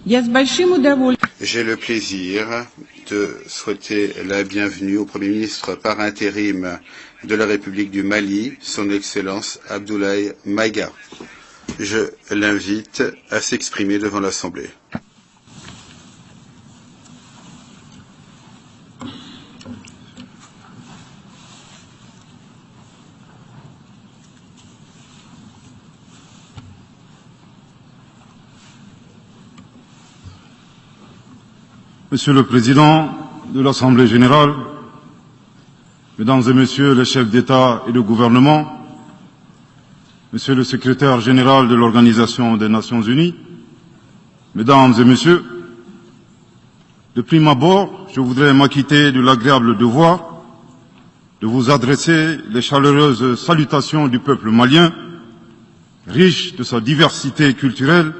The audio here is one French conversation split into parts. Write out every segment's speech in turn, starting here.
J'ai le plaisir de souhaiter la bienvenue au Premier ministre par intérim de la République du Mali, son Excellence Abdoulaye Maïga. Je l'invite à s'exprimer devant l'Assemblée. Monsieur le Président de l'Assemblée générale, Mesdames et Messieurs les chefs d'État et de gouvernement, Monsieur le Secrétaire général de l'Organisation des Nations unies, Mesdames et Messieurs, de prime abord, je voudrais m'acquitter de l'agréable devoir de vous adresser les chaleureuses salutations du peuple malien, riche de sa diversité culturelle,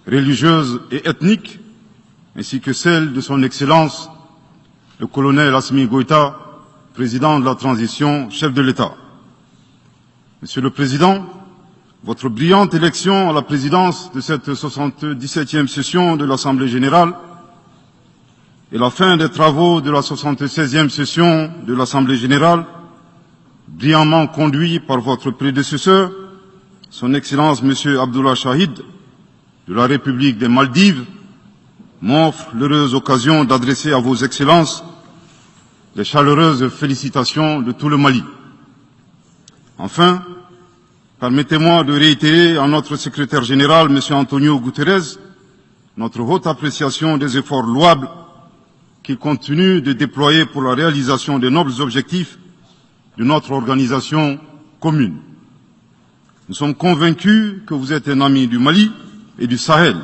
religieuse et ethnique, ainsi que celle de son Excellence, le colonel Assimi Goïta, président de la transition, chef de l'État. Monsieur le Président, votre brillante élection à la présidence de cette 77e session de l'Assemblée générale et la fin des travaux de la 76e session de l'Assemblée générale, brillamment conduit par votre prédécesseur, son Excellence Monsieur Abdullah Shahid, de la République des Maldives, m'offre l'heureuse occasion d'adresser à vos excellences les chaleureuses félicitations de tout le Mali. Enfin, permettez-moi de réitérer à notre secrétaire général, M. Antonio Guterres, notre haute appréciation des efforts louables qu'il continue de déployer pour la réalisation des nobles objectifs de notre organisation commune. Nous sommes convaincus que vous êtes un ami du Mali et du Sahel.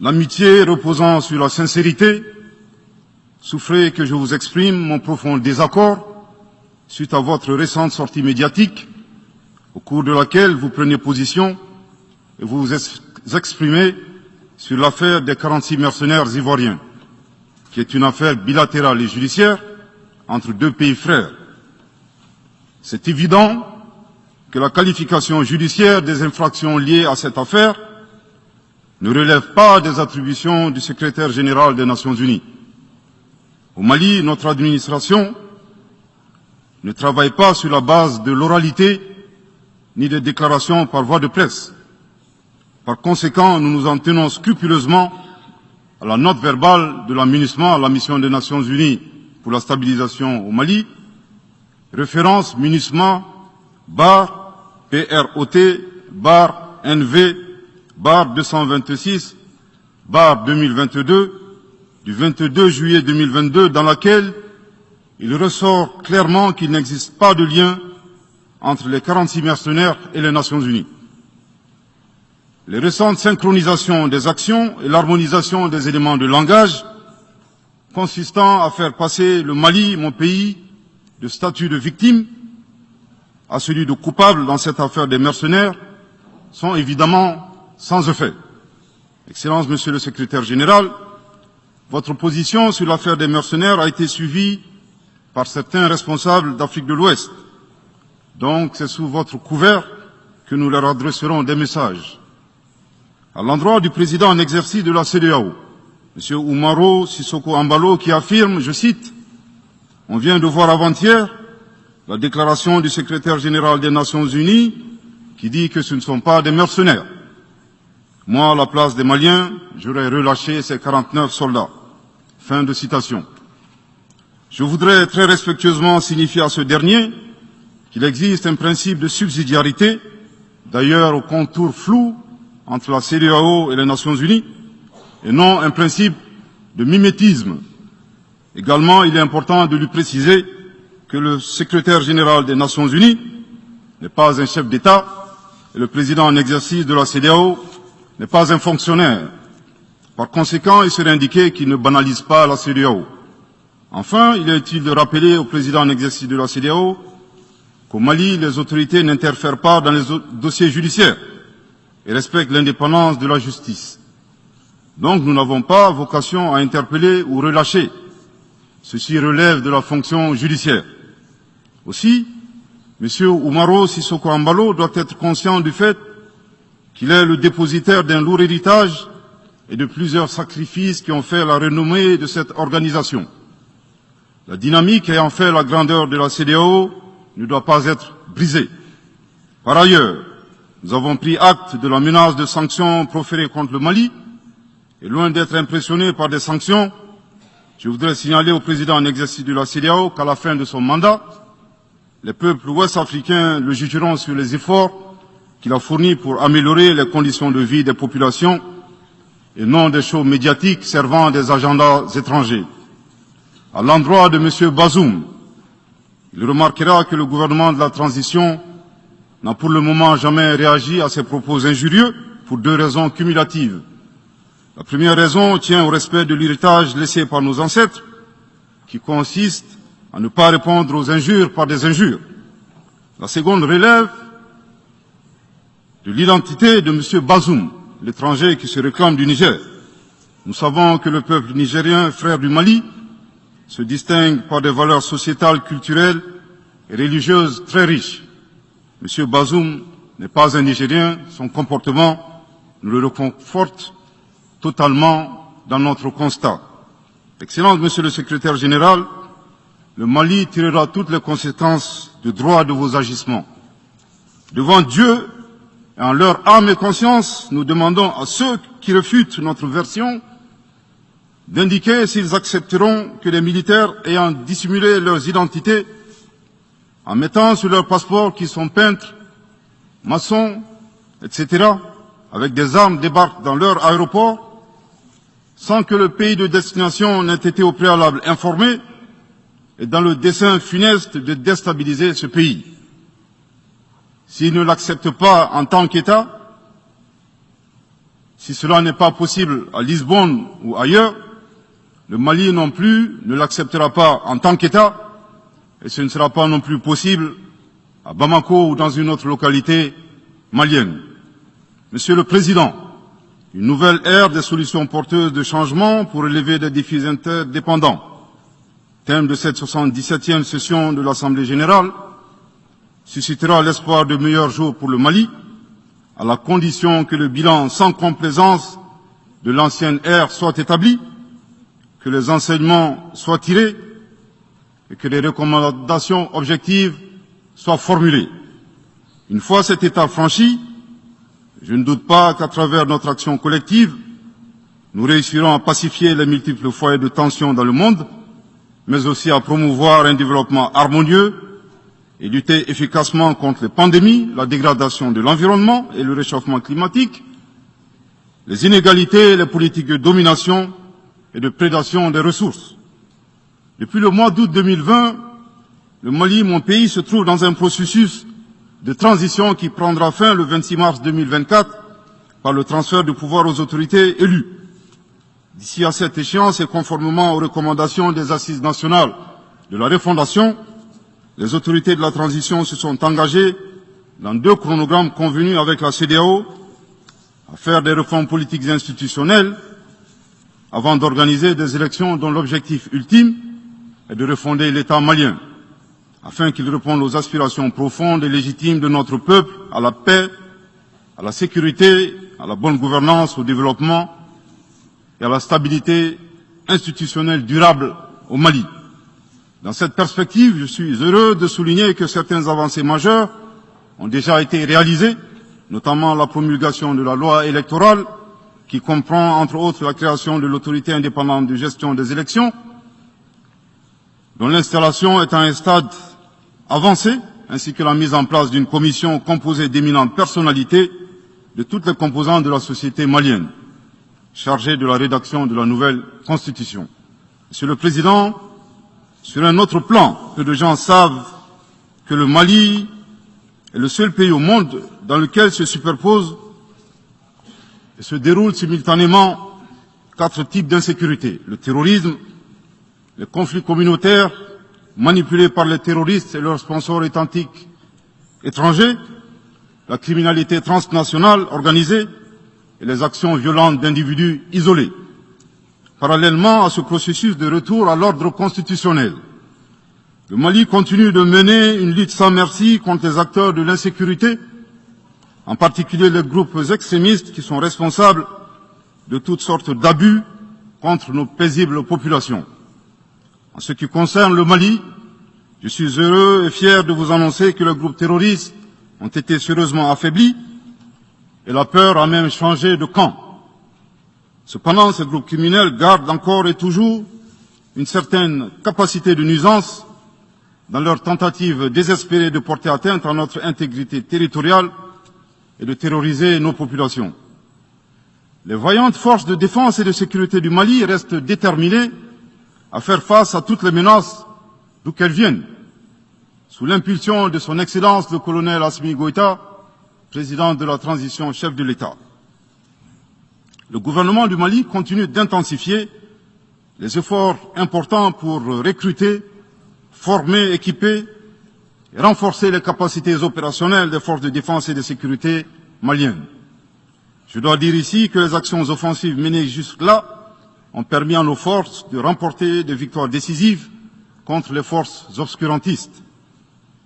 L'amitié reposant sur la sincérité, souffrez que je vous exprime mon profond désaccord suite à votre récente sortie médiatique, au cours de laquelle vous prenez position et vous vous exprimez sur l'affaire des 46 mercenaires ivoiriens, qui est une affaire bilatérale et judiciaire entre deux pays frères. C'est évident que la qualification judiciaire des infractions liées à cette affaire ne relève pas des attributions du secrétaire général des Nations unies. Au Mali, notre administration ne travaille pas sur la base de l'oralité ni des déclarations par voie de presse. Par conséquent, nous nous en tenons scrupuleusement à la note verbale de la MINUSMA, la mission des Nations unies pour la stabilisation au Mali, référence MINUSMA bar PROT bar NV bar 226 bar 2022 du 22 juillet 2022, dans laquelle il ressort clairement qu'il n'existe pas de lien entre les 46 mercenaires et les Nations unies. Les récentes synchronisations des actions et l'harmonisation des éléments de langage consistant à faire passer le Mali, mon pays, de statut de victime à celui de coupable dans cette affaire des mercenaires sont évidemment sans effet. Excellence, Monsieur le Secrétaire général, votre position sur l'affaire des mercenaires a été suivie par certains responsables d'Afrique de l'Ouest. Donc, c'est sous votre couvert que nous leur adresserons des messages. À l'endroit du président en exercice de la CEDEAO, M. Oumaro Sissoko Embalo, qui affirme, je cite, « On vient de voir avant-hier la déclaration du secrétaire général des Nations unies qui dit que ce ne sont pas des mercenaires. Moi, à la place des Maliens, j'aurais relâché ces 49 soldats. » Fin de citation. Je voudrais très respectueusement signifier à ce dernier qu'il existe un principe de subsidiarité, d'ailleurs au contour flou entre la CEDEAO et les Nations unies, et non un principe de mimétisme. Également, il est important de lui préciser que le secrétaire général des Nations unies n'est pas un chef d'État et le président en exercice de la CEDEAO n'est pas un fonctionnaire. Par conséquent, il serait indiqué qu'il ne banalise pas la CEDEAO. Enfin, il est utile de rappeler au président en exercice de la CEDEAO qu'au Mali, les autorités n'interfèrent pas dans les dossiers judiciaires et respectent l'indépendance de la justice. Donc, nous n'avons pas vocation à interpeller ou relâcher. Ceci relève de la fonction judiciaire. Aussi, M. Oumaro Sissoko Embalo doit être conscient du fait qu'il est le dépositaire d'un lourd héritage et de plusieurs sacrifices qui ont fait la renommée de cette organisation. La dynamique ayant fait la grandeur de la CEDEAO ne doit pas être brisée. Par ailleurs, nous avons pris acte de la menace de sanctions proférées contre le Mali, et loin d'être impressionnés par des sanctions, je voudrais signaler au président en exercice de la CEDEAO qu'à la fin de son mandat, les peuples ouest-africains le jugeront sur les efforts qu'il a fournis pour améliorer les conditions de vie des populations et non des shows médiatiques servant des agendas étrangers. À l'endroit de M. Bazoum, il remarquera que le gouvernement de la transition n'a pour le moment jamais réagi à ces propos injurieux pour deux raisons cumulatives. La première raison tient au respect de l'héritage laissé par nos ancêtres, qui consiste à ne pas répondre aux injures par des injures. La seconde relève de l'identité de M. Bazoum, l'étranger qui se réclame du Niger. Nous savons que le peuple nigérien, frère du Mali, se distingue par des valeurs sociétales, culturelles et religieuses très riches. M. Bazoum n'est pas un Nigérien, son comportement nous le reconforte totalement dans notre constat. Excellence, Monsieur le Secrétaire général, le Mali tirera toutes les conséquences de droit de vos agissements. Devant Dieu et en leur âme et conscience, nous demandons à ceux qui refutent notre version d'indiquer s'ils accepteront que les militaires ayant dissimulé leurs identités en mettant sur leur passeport qu'ils sont peintres, maçons, etc., avec des armes débarquent dans leur aéroport sans que le pays de destination n'ait été au préalable informé et dans le dessein funeste de déstabiliser ce pays. S'ils ne l'acceptent pas en tant qu'État, si cela n'est pas possible à Lisbonne ou ailleurs, le Mali non plus ne l'acceptera pas en tant qu'État et ce ne sera pas non plus possible à Bamako ou dans une autre localité malienne. Monsieur le Président, une nouvelle ère des solutions porteuses de changement pour relever des défis interdépendants. Thème de cette 77e session de l'Assemblée générale, suscitera l'espoir de meilleurs jours pour le Mali, à la condition que le bilan sans complaisance de l'ancienne ère soit établi, que les enseignements soient tirés et que les recommandations objectives soient formulées. Une fois cet état franchi, je ne doute pas qu'à travers notre action collective, nous réussirons à pacifier les multiples foyers de tension dans le monde, mais aussi à promouvoir un développement harmonieux et lutter efficacement contre les pandémies, la dégradation de l'environnement et le réchauffement climatique, les inégalités, les politiques de domination et de prédation des ressources. Depuis le mois d'août 2020, le Mali, mon pays, se trouve dans un processus de transition qui prendra fin le 26 mars 2024 par le transfert de pouvoir aux autorités élues. D'ici à cette échéance et conformément aux recommandations des assises nationales de la refondation, les autorités de la transition se sont engagées dans deux chronogrammes convenus avec la CEDEAO à faire des réformes politiques et institutionnelles avant d'organiser des élections dont l'objectif ultime est de refonder l'État malien, afin qu'il réponde aux aspirations profondes et légitimes de notre peuple à la paix, à la sécurité, à la bonne gouvernance, au développement et à la stabilité institutionnelle durable au Mali. Dans cette perspective, je suis heureux de souligner que certaines avancées majeures ont déjà été réalisées, notamment la promulgation de la loi électorale, qui comprend entre autres la création de l'autorité indépendante de gestion des élections, dont l'installation est à un stade avancé, ainsi que la mise en place d'une commission composée d'éminentes personnalités de toutes les composantes de la société malienne, chargée de la rédaction de la nouvelle constitution. Monsieur le Président, sur un autre plan, peu de gens savent que le Mali est le seul pays au monde dans lequel se superposent et se déroulent simultanément 4 types d'insécurité: le terrorisme, les conflits communautaires manipulés par les terroristes et leurs sponsors étatiques étrangers, la criminalité transnationale organisée et les actions violentes d'individus isolés. Parallèlement à ce processus de retour à l'ordre constitutionnel, le Mali continue de mener une lutte sans merci contre les acteurs de l'insécurité en particulier les groupes extrémistes qui sont responsables de toutes sortes d'abus contre nos paisibles populations. En ce qui concerne le Mali, je suis heureux et fier de vous annoncer que les groupes terroristes ont été sérieusement affaiblis et la peur a même changé de camp. Cependant, ces groupes criminels gardent encore et toujours une certaine capacité de nuisance dans leur tentative désespérée de porter atteinte à notre intégrité territoriale et de terroriser nos populations. Les vaillantes forces de défense et de sécurité du Mali restent déterminées à faire face à toutes les menaces d'où qu'elles viennent, sous l'impulsion de son Excellence le colonel Assimi Goïta, président de la transition, chef de l'État. Le gouvernement du Mali continue d'intensifier les efforts importants pour recruter, former, équiper et renforcer les capacités opérationnelles des forces de défense et de sécurité maliennes. Je dois dire ici que les actions offensives menées jusque-là ont permis à nos forces de remporter des victoires décisives contre les forces obscurantistes.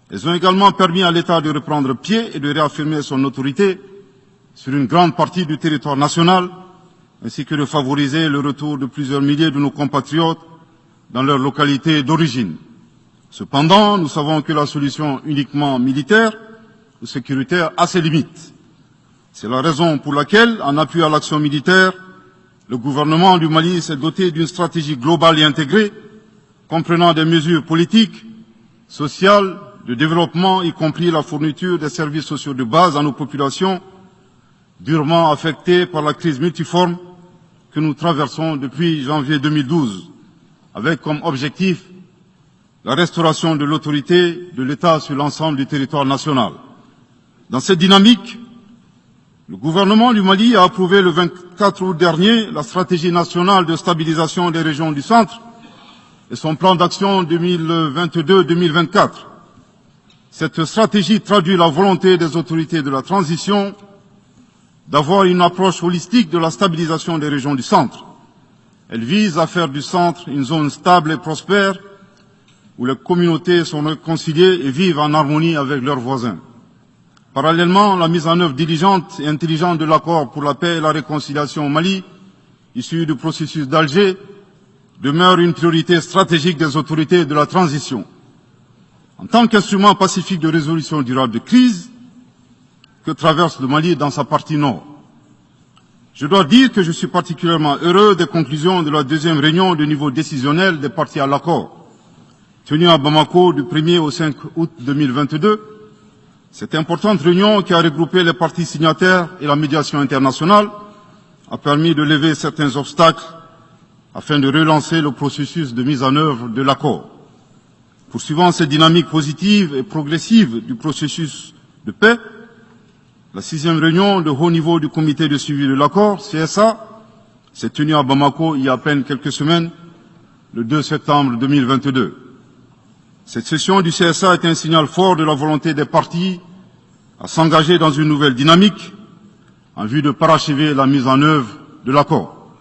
Elles ont également permis à l'État de reprendre pied et de réaffirmer son autorité sur une grande partie du territoire national, ainsi que de favoriser le retour de plusieurs milliers de nos compatriotes dans leur localité d'origine. Cependant, nous savons que la solution uniquement militaire ou sécuritaire a ses limites. C'est la raison pour laquelle, en appui à l'action militaire, le gouvernement du Mali s'est doté d'une stratégie globale et intégrée, comprenant des mesures politiques, sociales, de développement, y compris la fourniture des services sociaux de base à nos populations, durement affectées par la crise multiforme que nous traversons depuis janvier 2012, avec comme objectif la restauration de l'autorité de l'État sur l'ensemble du territoire national. Dans cette dynamique, le gouvernement du Mali a approuvé le 24 août dernier la stratégie nationale de stabilisation des régions du centre et son plan d'action 2022-2024. Cette stratégie traduit la volonté des autorités de la transition d'avoir une approche holistique de la stabilisation des régions du centre. Elle vise à faire du centre une zone stable et prospère où les communautés sont réconciliées et vivent en harmonie avec leurs voisins. Parallèlement, la mise en œuvre diligente et intelligente de l'accord pour la paix et la réconciliation au Mali, issu du processus d'Alger, demeure une priorité stratégique des autorités de la transition. En tant qu'instrument pacifique de résolution durable de crise que traverse le Mali dans sa partie nord. Je dois dire que je suis particulièrement heureux des conclusions de la deuxième réunion de niveau décisionnel des parties à l'accord, tenue à Bamako du 1er au 5 août 2022. Cette importante réunion qui a regroupé les parties signataires et la médiation internationale a permis de lever certains obstacles afin de relancer le processus de mise en œuvre de l'accord. Poursuivant cette dynamique positive et progressive du processus de paix, la 6e réunion de haut niveau du comité de suivi de l'accord, CSA, s'est tenue à Bamako il y a à peine quelques semaines, le 2 septembre 2022. Cette session du CSA est un signal fort de la volonté des parties à s'engager dans une nouvelle dynamique en vue de parachever la mise en œuvre de l'accord.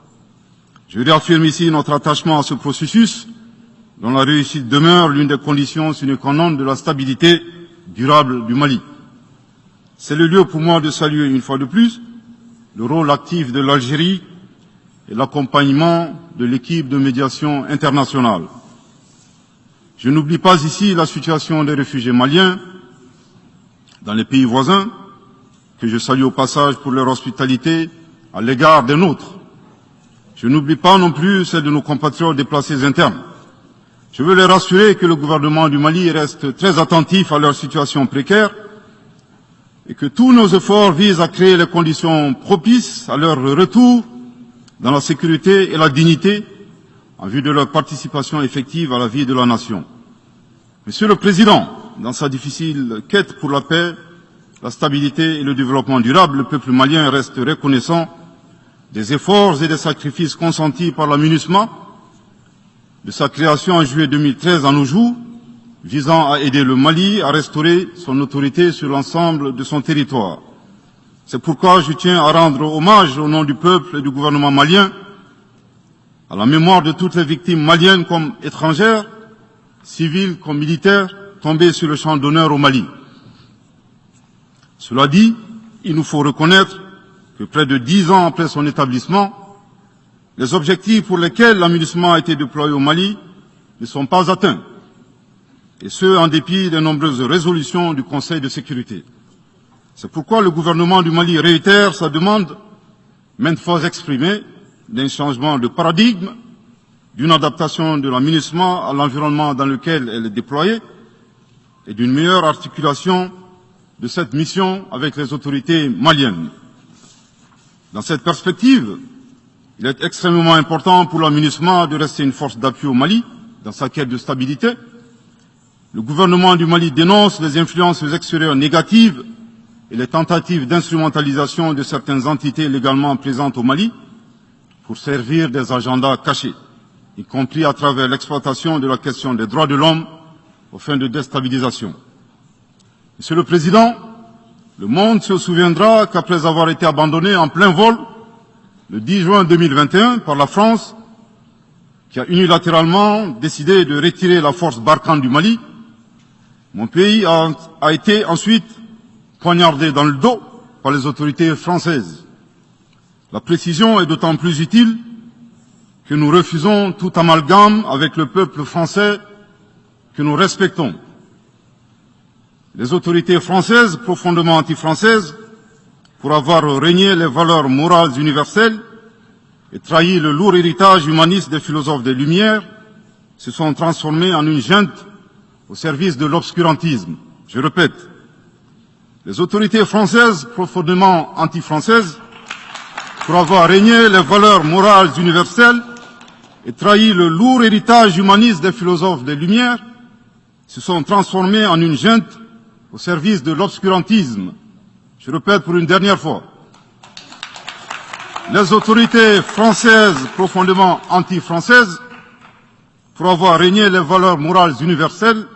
Je réaffirme ici notre attachement à ce processus dont la réussite demeure l'une des conditions sine qua non de la stabilité durable du Mali. C'est le lieu pour moi de saluer une fois de plus le rôle actif de l'Algérie et l'accompagnement de l'équipe de médiation internationale. Je n'oublie pas ici la situation des réfugiés maliens dans les pays voisins, que je salue au passage pour leur hospitalité à l'égard des nôtres. Je n'oublie pas non plus celle de nos compatriotes déplacés internes. Je veux les rassurer que le gouvernement du Mali reste très attentif à leur situation précaire et que tous nos efforts visent à créer les conditions propices à leur retour dans la sécurité et la dignité en vue de leur participation effective à la vie de la nation. Monsieur le Président, dans sa difficile quête pour la paix, la stabilité et le développement durable, le peuple malien reste reconnaissant des efforts et des sacrifices consentis par la MINUSMA, de sa création en juillet 2013 à nos jours, visant à aider le Mali à restaurer son autorité sur l'ensemble de son territoire. C'est pourquoi je tiens à rendre hommage au nom du peuple et du gouvernement malien à la mémoire de toutes les victimes maliennes comme étrangères, civiles comme militaires, tombées sur le champ d'honneur au Mali. Cela dit, il nous faut reconnaître que près de 10 ans après son établissement, les objectifs pour lesquels l'AMINUSMA a été déployé au Mali ne sont pas atteints, et ce, en dépit des nombreuses résolutions du Conseil de sécurité. C'est pourquoi le gouvernement du Mali réitère sa demande, maintes fois exprimée, d'un changement de paradigme, d'une adaptation de l'AMINUSMA à l'environnement dans lequel elle est déployée et d'une meilleure articulation de cette mission avec les autorités maliennes. Dans cette perspective, il est extrêmement important pour l'AMINUSMA de rester une force d'appui au Mali dans sa quête de stabilité. Le gouvernement du Mali dénonce les influences extérieures négatives et les tentatives d'instrumentalisation de certaines entités légalement présentes au Mali pour servir des agendas cachés, y compris à travers l'exploitation de la question des droits de l'homme aux fins de déstabilisation. Monsieur le Président, le monde se souviendra qu'après avoir été abandonné en plein vol le 10 juin 2021 par la France, qui a unilatéralement décidé de retirer la force Barkhane du Mali, mon pays a été ensuite poignardé dans le dos par les autorités françaises. La précision est d'autant plus utile que nous refusons tout amalgame avec le peuple français que nous respectons. Les autorités françaises, profondément anti-françaises, pour avoir régné les valeurs morales universelles et trahi le lourd héritage humaniste des philosophes des Lumières, se sont transformées en une junte au service de l'obscurantisme. Je répète, les autorités françaises, profondément anti-françaises, pour avoir régné les valeurs morales universelles et trahi le lourd héritage humaniste des philosophes des Lumières, se sont transformées en une junte au service de l'obscurantisme. Je répète pour une dernière fois. Les autorités françaises, profondément anti-françaises, pour avoir régné les valeurs morales universelles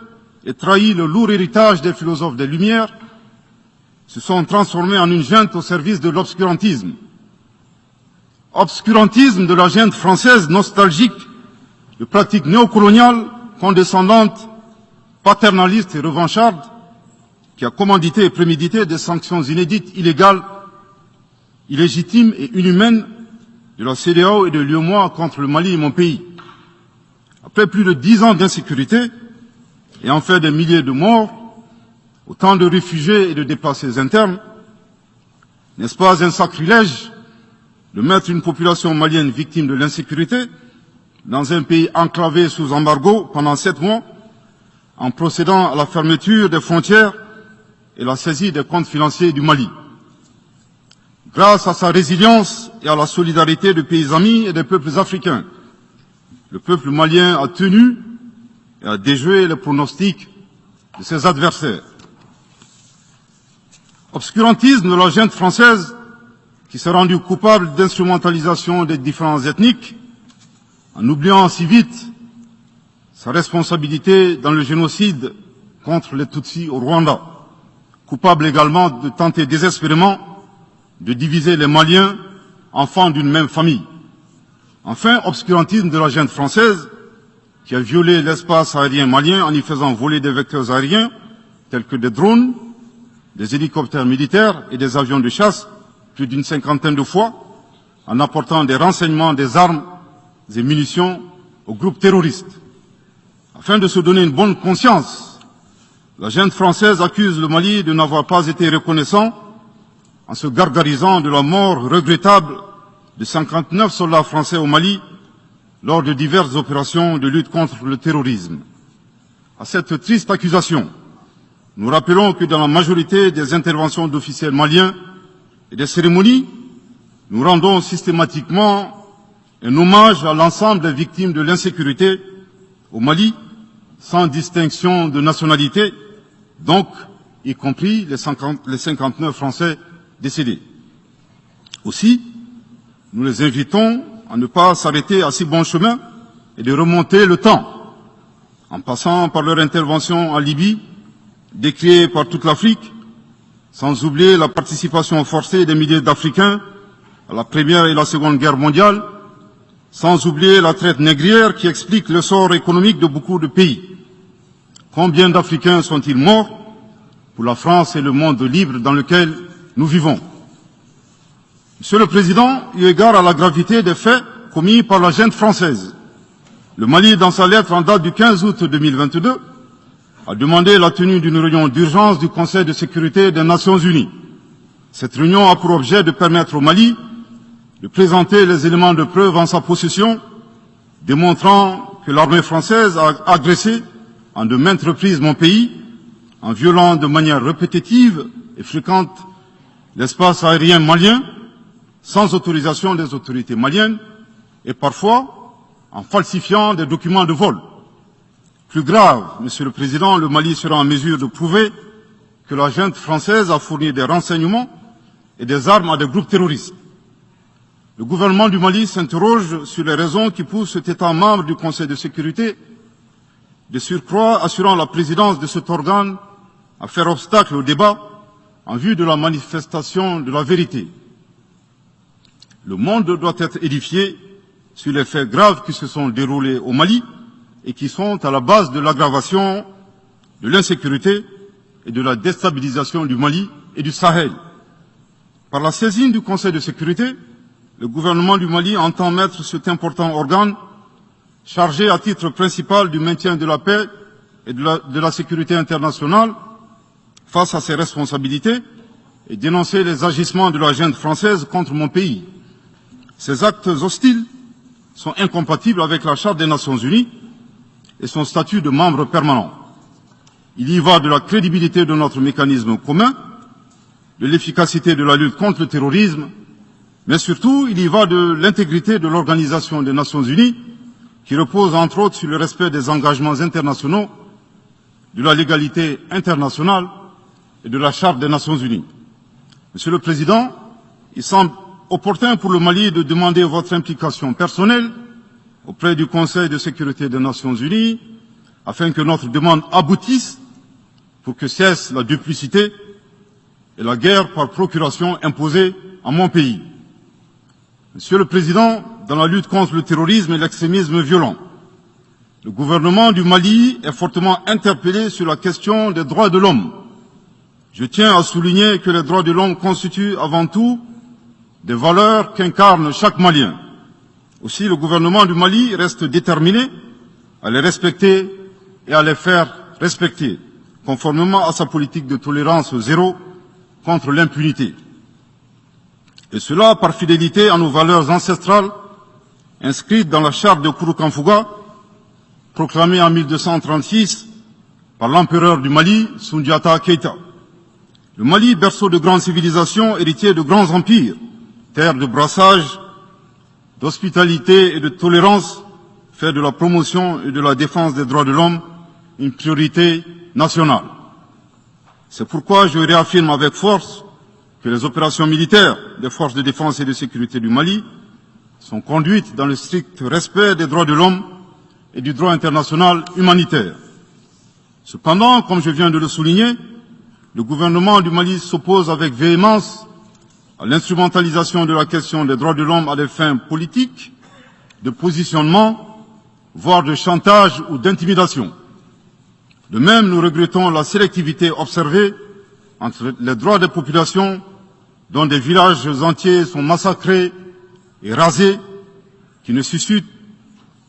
et trahi le lourd héritage des philosophes des Lumières, se sont transformées en une junte au service de l'obscurantisme. Obscurantisme de la junte française nostalgique de pratiques néocoloniales, condescendantes, paternalistes et revanchardes, qui a commandité et prémédité des sanctions inédites, illégales, illégitimes et inhumaines de la CEDEAO et de l'UEMOA contre le Mali et mon pays. Après plus de 10 ans d'insécurité et en fait des milliers de morts, autant de réfugiés et de déplacés internes, n'est-ce pas un sacrilège de mettre une population malienne victime de l'insécurité dans un pays enclavé sous embargo pendant 7 mois, en procédant à la fermeture des frontières et la saisie des comptes financiers du Mali. Grâce à sa résilience et à la solidarité des pays amis et des peuples africains, le peuple malien a tenu et a déjoué les pronostics de ses adversaires. Obscurantisme de la junte française qui s'est rendue coupable d'instrumentalisation des différences ethniques, en oubliant si vite sa responsabilité dans le génocide contre les Tutsis au Rwanda, coupable également de tenter désespérément de diviser les Maliens, enfants d'une même famille. Enfin, obscurantisme de la junte française qui a violé l'espace aérien malien en y faisant voler des vecteurs aériens tels que des drones, des hélicoptères militaires et des avions de chasse plus d'une 50aine de fois, en apportant des renseignements, des armes et munitions aux groupes terroristes. Afin de se donner une bonne conscience, la junte française accuse le Mali de n'avoir pas été reconnaissant en se gargarisant de la mort regrettable de 59 soldats français au Mali lors de diverses opérations de lutte contre le terrorisme. À cette triste accusation, nous rappelons que dans la majorité des interventions d'officiels maliens et des cérémonies, nous rendons systématiquement un hommage à l'ensemble des victimes de l'insécurité au Mali, sans distinction de nationalité, donc y compris les 59 Français décédés. Aussi, nous les invitons à ne pas s'arrêter à si bon chemin et de remonter le temps, en passant par leur intervention en Libye, décriée par toute l'Afrique, sans oublier la participation forcée des milliers d'Africains à la Première et la Seconde Guerre mondiale, sans oublier la traite négrière qui explique le sort économique de beaucoup de pays. Combien d'Africains sont-ils morts pour la France et le monde libre dans lequel nous vivons. Monsieur le Président, eu égard à la gravité des faits commis par la junte française, le Mali, dans sa lettre en date du 15 août 2022, a demandé la tenue d'une réunion d'urgence du Conseil de sécurité des Nations Unies. Cette réunion a pour objet de permettre au Mali de présenter les éléments de preuve en sa possession, démontrant que l'armée française a agressé en de maintes reprises mon pays, en violant de manière répétitive et fréquente l'espace aérien malien, sans autorisation des autorités maliennes, et parfois en falsifiant des documents de vol. Plus grave, Monsieur le Président, le Mali sera en mesure de prouver que la junte française a fourni des renseignements et des armes à des groupes terroristes. Le gouvernement du Mali s'interroge sur les raisons qui poussent cet État membre du Conseil de sécurité, de surcroît assurant la présidence de cet organe, à faire obstacle au débat en vue de la manifestation de la vérité. Le monde doit être édifié sur les faits graves qui se sont déroulés au Mali et qui sont à la base de l'aggravation de l'insécurité et de la déstabilisation du Mali et du Sahel. Par la saisine du Conseil de sécurité, le gouvernement du Mali entend mettre cet important organe chargé à titre principal du maintien de la paix et de la sécurité internationale face à ses responsabilités et dénoncer les agissements de la junte française contre mon pays. Ces actes hostiles sont incompatibles avec la Charte des Nations Unies et son statut de membre permanent. Il y va de la crédibilité de notre mécanisme commun, de l'efficacité de la lutte contre le terrorisme, mais surtout, il y va de l'intégrité de l'Organisation des Nations Unies, qui repose entre autres sur le respect des engagements internationaux, de la légalité internationale et de la Charte des Nations Unies. Monsieur le Président, il semble opportun pour le Mali de demander votre implication personnelle auprès du Conseil de sécurité des Nations Unies, afin que notre demande aboutisse pour que cesse la duplicité et la guerre par procuration imposée à mon pays. Monsieur le Président, dans la lutte contre le terrorisme et l'extrémisme violent, le gouvernement du Mali est fortement interpellé sur la question des droits de l'homme. Je tiens à souligner que les droits de l'homme constituent avant tout des valeurs qu'incarne chaque Malien. Aussi, le gouvernement du Mali reste déterminé à les respecter et à les faire respecter, conformément à sa politique de tolérance zéro contre l'impunité. Et cela par fidélité à nos valeurs ancestrales inscrites dans la charte de Kouroukanfouga, proclamée en 1236 par l'empereur du Mali, Soundiata Keïta. Le Mali, berceau de grandes civilisations, héritier de grands empires, terre de brassage, d'hospitalité et de tolérance, fait de la promotion et de la défense des droits de l'homme une priorité nationale. C'est pourquoi je réaffirme avec force que les opérations militaires des forces de défense et de sécurité du Mali sont conduites dans le strict respect des droits de l'homme et du droit international humanitaire. Cependant, comme je viens de le souligner, le gouvernement du Mali s'oppose avec véhémence à l'instrumentalisation de la question des droits de l'homme à des fins politiques, de positionnement, voire de chantage ou d'intimidation. De même, nous regrettons la sélectivité observée entre les droits des populations dont des villages entiers sont massacrés et rasés, qui ne suscitent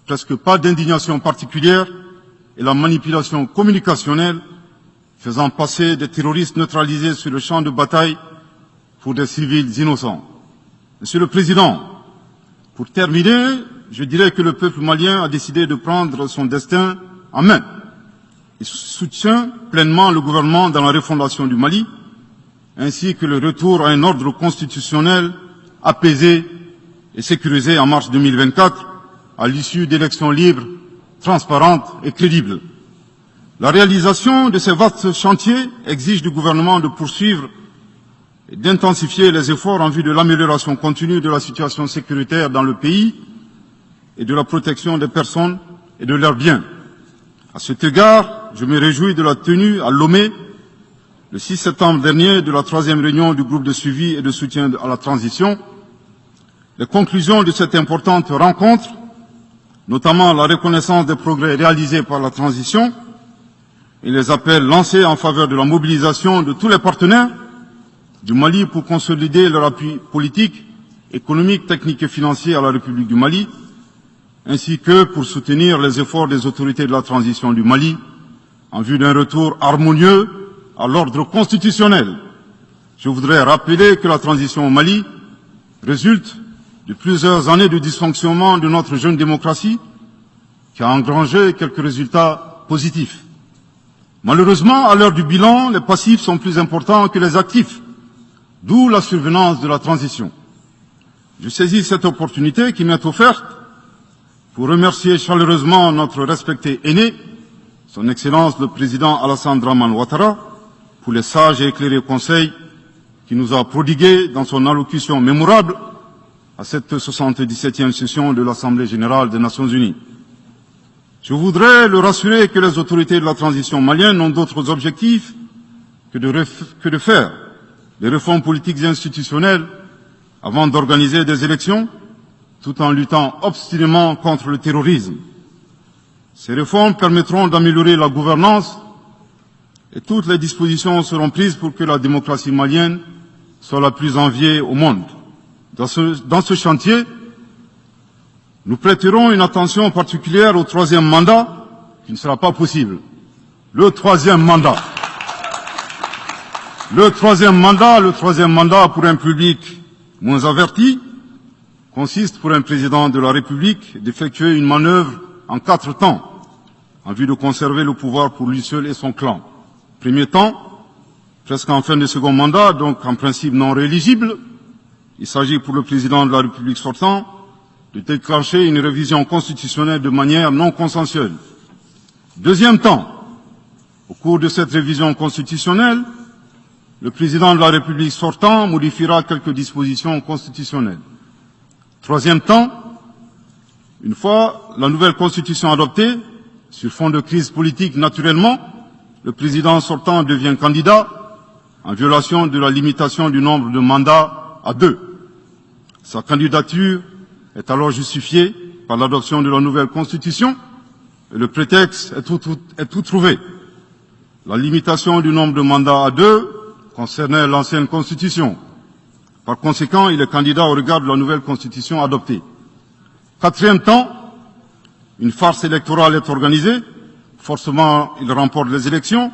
presque pas d'indignation particulière, et la manipulation communicationnelle faisant passer des terroristes neutralisés sur le champ de bataille pour des civils innocents. Monsieur le Président, pour terminer, je dirais que le peuple malien a décidé de prendre son destin en main. Il soutient pleinement le gouvernement dans la refondation du Mali, ainsi que le retour à un ordre constitutionnel apaisé et sécurisé en mars 2024, à l'issue d'élections libres, transparentes et crédibles. La réalisation de ces vastes chantiers exige du gouvernement de poursuivre et d'intensifier les efforts en vue de l'amélioration continue de la situation sécuritaire dans le pays et de la protection des personnes et de leurs biens. À cet égard, je me réjouis de la tenue à Lomé, le 6 septembre dernier, de la 3e réunion du groupe de suivi et de soutien à la transition. Les conclusions de cette importante rencontre, notamment la reconnaissance des progrès réalisés par la transition et les appels lancés en faveur de la mobilisation de tous les partenaires, du Mali pour consolider leur appui politique, économique, technique et financier à la République du Mali, ainsi que pour soutenir les efforts des autorités de la transition du Mali en vue d'un retour harmonieux à l'ordre constitutionnel. Je voudrais rappeler que la transition au Mali résulte de plusieurs années de dysfonctionnement de notre jeune démocratie qui a engrangé quelques résultats positifs. Malheureusement, à l'heure du bilan, les passifs sont plus importants que les actifs, d'où la survenance de la transition. Je saisis cette opportunité qui m'est offerte pour remercier chaleureusement notre respecté aîné, son Excellence le Président Alassane Dramane Ouattara, pour les sages et éclairés conseils qu'il nous a prodigués dans son allocution mémorable à cette 77e session de l'Assemblée générale des Nations unies. Je voudrais le rassurer que les autorités de la transition malienne n'ont d'autres objectifs que de faire des réformes politiques et institutionnelles avant d'organiser des élections, tout en luttant obstinément contre le terrorisme. Ces réformes permettront d'améliorer la gouvernance et toutes les dispositions seront prises pour que la démocratie malienne soit la plus enviée au monde. Dans ce chantier, nous prêterons une attention particulière au troisième mandat, qui ne sera pas possible. Le troisième mandat pour un public moins averti consiste pour un président de la République d'effectuer une manœuvre en 4 temps, en vue de conserver le pouvoir pour lui seul et son clan. Premier temps, presque en fin de second mandat, donc en principe non rééligible, il s'agit pour le président de la République sortant de déclencher une révision constitutionnelle de manière non consensuelle. Deuxième temps, au cours de cette révision constitutionnelle, le président de la République sortant modifiera quelques dispositions constitutionnelles. Troisième temps, une fois la nouvelle constitution adoptée, sur fond de crise politique naturellement, le président sortant devient candidat en violation de la limitation du nombre de mandats à 2. Sa candidature est alors justifiée par l'adoption de la nouvelle constitution et le prétexte est tout trouvé. La limitation du nombre de mandats à 2 concernait l'ancienne constitution. Par conséquent, il est candidat au regard de la nouvelle constitution adoptée. Quatrième temps, une farce électorale est organisée. Forcément, il remporte les élections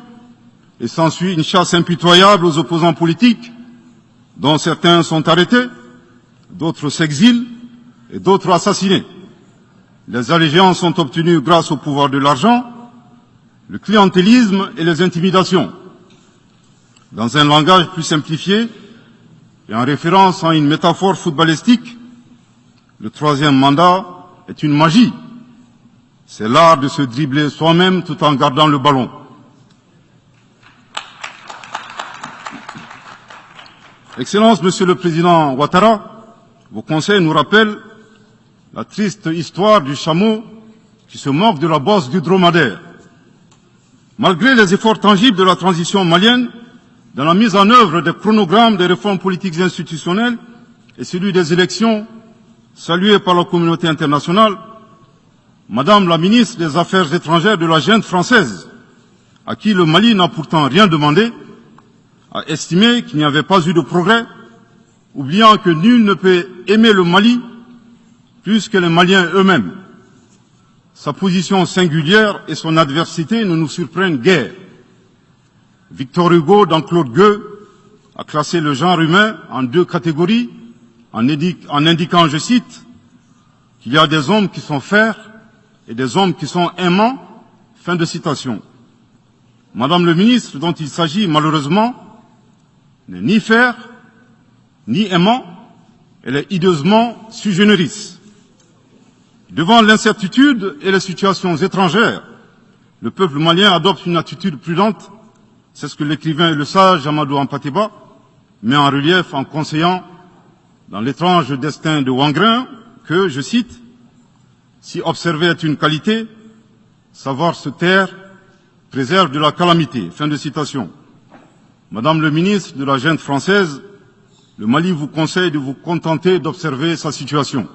et s'ensuit une chasse impitoyable aux opposants politiques, dont certains sont arrêtés, d'autres s'exilent et d'autres assassinés. Les allégeances sont obtenues grâce au pouvoir de l'argent, le clientélisme et les intimidations. Dans un langage plus simplifié et en référence à une métaphore footballistique, le troisième mandat est une magie. C'est l'art de se dribbler soi-même tout en gardant le ballon. Excellence, Monsieur le Président Ouattara, vos conseils nous rappellent la triste histoire du chameau qui se moque de la bosse du dromadaire. Malgré les efforts tangibles de la transition malienne, dans la mise en œuvre des chronogrammes des réformes politiques et institutionnelles et celui des élections, salués par la communauté internationale, Madame la ministre des Affaires étrangères de la junte française, à qui le Mali n'a pourtant rien demandé, a estimé qu'il n'y avait pas eu de progrès, oubliant que nul ne peut aimer le Mali plus que les Maliens eux-mêmes. Sa position singulière et son adversité ne nous surprennent guère. Victor Hugo, dans Claude Gueux, a classé le genre humain en 2 catégories, en indiquant, je cite, qu'il y a des hommes qui sont fers et des hommes qui sont aimants. Fin de citation. Madame le ministre, dont il s'agit malheureusement, n'est ni fer, ni aimant, elle est hideusement sui generis. Devant l'incertitude et les situations étrangères, le peuple malien adopte une attitude prudente. C'est ce que l'écrivain et le sage Amadou Hampâté-Bâ met en relief en conseillant dans l'étrange destin de Wangrin que, je cite, « Si observer est une qualité, savoir se taire préserve de la calamité ». Fin de citation. Madame le ministre de la junte française, le Mali vous conseille de vous contenter d'observer sa situation.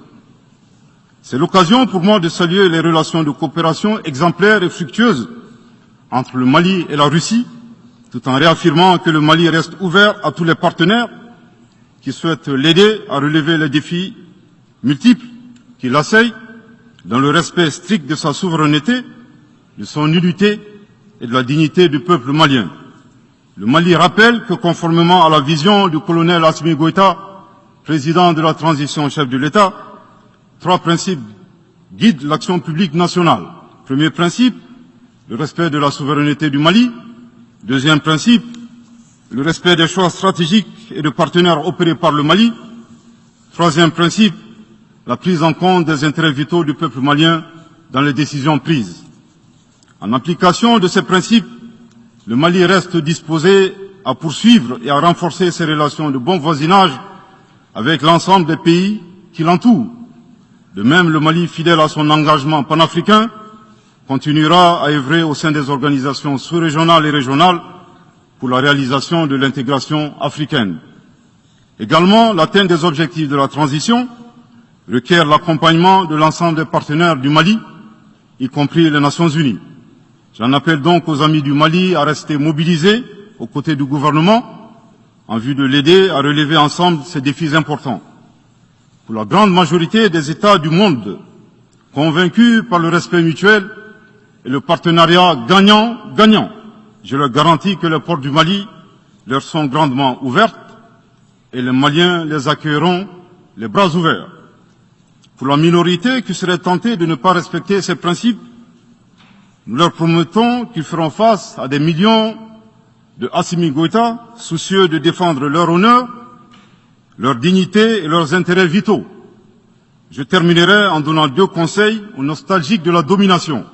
C'est l'occasion pour moi de saluer les relations de coopération exemplaires et fructueuses entre le Mali et la Russie, tout en réaffirmant que le Mali reste ouvert à tous les partenaires qui souhaitent l'aider à relever les défis multiples qui l'assaillent dans le respect strict de sa souveraineté, de son unité et de la dignité du peuple malien. Le Mali rappelle que conformément à la vision du colonel Assimi Goïta, président de la transition chef de l'État, 3 principes guident l'action publique nationale. Premier principe, le respect de la souveraineté du Mali. Deuxième principe, le respect des choix stratégiques et de partenaires opérés par le Mali. Troisième principe, la prise en compte des intérêts vitaux du peuple malien dans les décisions prises. En application de ces principes, le Mali reste disposé à poursuivre et à renforcer ses relations de bon voisinage avec l'ensemble des pays qui l'entourent. De même, le Mali, fidèle à son engagement panafricain, continuera à œuvrer au sein des organisations sous-régionales et régionales pour la réalisation de l'intégration africaine. Également, l'atteinte des objectifs de la transition requiert l'accompagnement de l'ensemble des partenaires du Mali, y compris les Nations Unies. J'en appelle donc aux amis du Mali à rester mobilisés aux côtés du gouvernement en vue de l'aider à relever ensemble ces défis importants. Pour la grande majorité des États du monde, convaincus par le respect mutuel et le partenariat gagnant-gagnant, je leur garantis que les portes du Mali leur sont grandement ouvertes et les Maliens les accueilleront les bras ouverts. Pour la minorité qui serait tentée de ne pas respecter ces principes, nous leur promettons qu'ils feront face à des millions de Assimi Goïta, soucieux de défendre leur honneur, leur dignité et leurs intérêts vitaux. Je terminerai en donnant 2 conseils aux nostalgiques de la domination.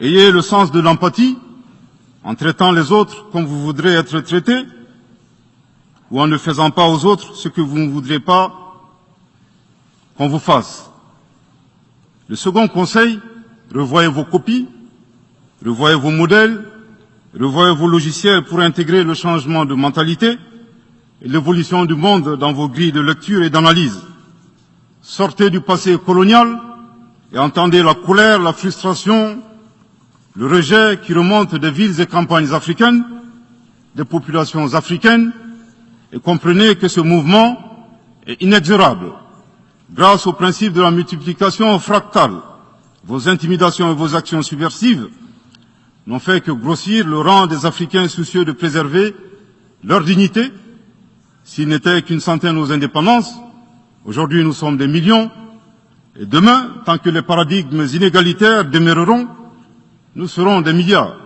Ayez le sens de l'empathie, en traitant les autres comme vous voudrez être traités, ou en ne faisant pas aux autres ce que vous ne voudrez pas qu'on vous fasse. Le second conseil, revoyez vos copies, revoyez vos modèles, revoyez vos logiciels pour intégrer le changement de mentalité et l'évolution du monde dans vos grilles de lecture et d'analyse. Sortez du passé colonial et entendez la colère, la frustration, le rejet qui remonte des villes et campagnes africaines, des populations africaines, et comprenez que ce mouvement est inexorable. Grâce au principe de la multiplication fractale, vos intimidations et vos actions subversives n'ont fait que grossir le rang des Africains soucieux de préserver leur dignité. S'il n'était qu'une centaine aux indépendances, aujourd'hui nous sommes des millions, et demain, tant que les paradigmes inégalitaires demeureront, nous serons des milliards.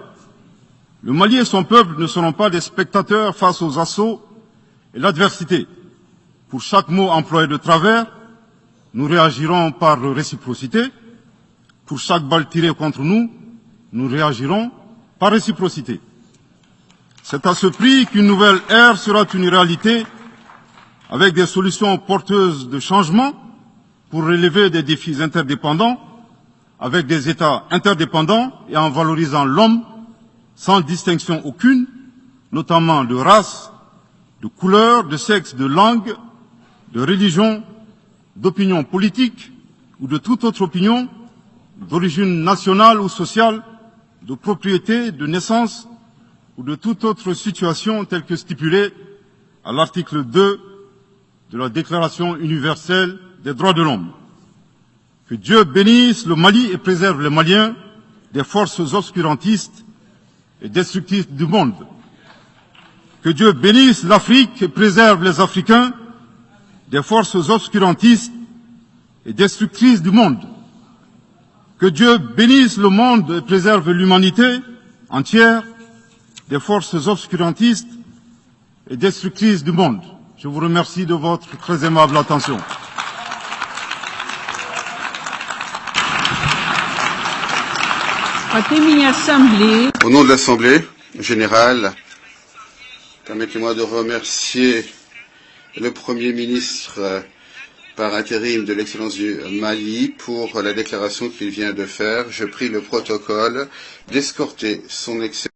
Le Mali et son peuple ne seront pas des spectateurs face aux assauts et l'adversité. Pour chaque mot employé de travers, nous réagirons par réciprocité. Pour chaque balle tirée contre nous, nous réagirons par réciprocité. C'est à ce prix qu'une nouvelle ère sera une réalité avec des solutions porteuses de changement pour relever des défis interdépendants, avec des États interdépendants et en valorisant l'homme sans distinction aucune, notamment de race, de couleur, de sexe, de langue, de religion, d'opinion politique ou de toute autre opinion, d'origine nationale ou sociale, de propriété, de naissance ou de toute autre situation telle que stipulée à l'article 2 de la Déclaration universelle des droits de l'homme. Que Dieu bénisse le Mali et préserve les Maliens des forces obscurantistes et destructrices du monde. Que Dieu bénisse l'Afrique et préserve les Africains des forces obscurantistes et destructrices du monde. Que Dieu bénisse le monde et préserve l'humanité entière des forces obscurantistes et destructrices du monde. Je vous remercie de votre très aimable attention. Au nom de l'Assemblée générale, permettez-moi de remercier le Premier ministre par intérim de l'Excellence du Mali pour la déclaration qu'il vient de faire. Je prie le protocole d'escorter son Excellence.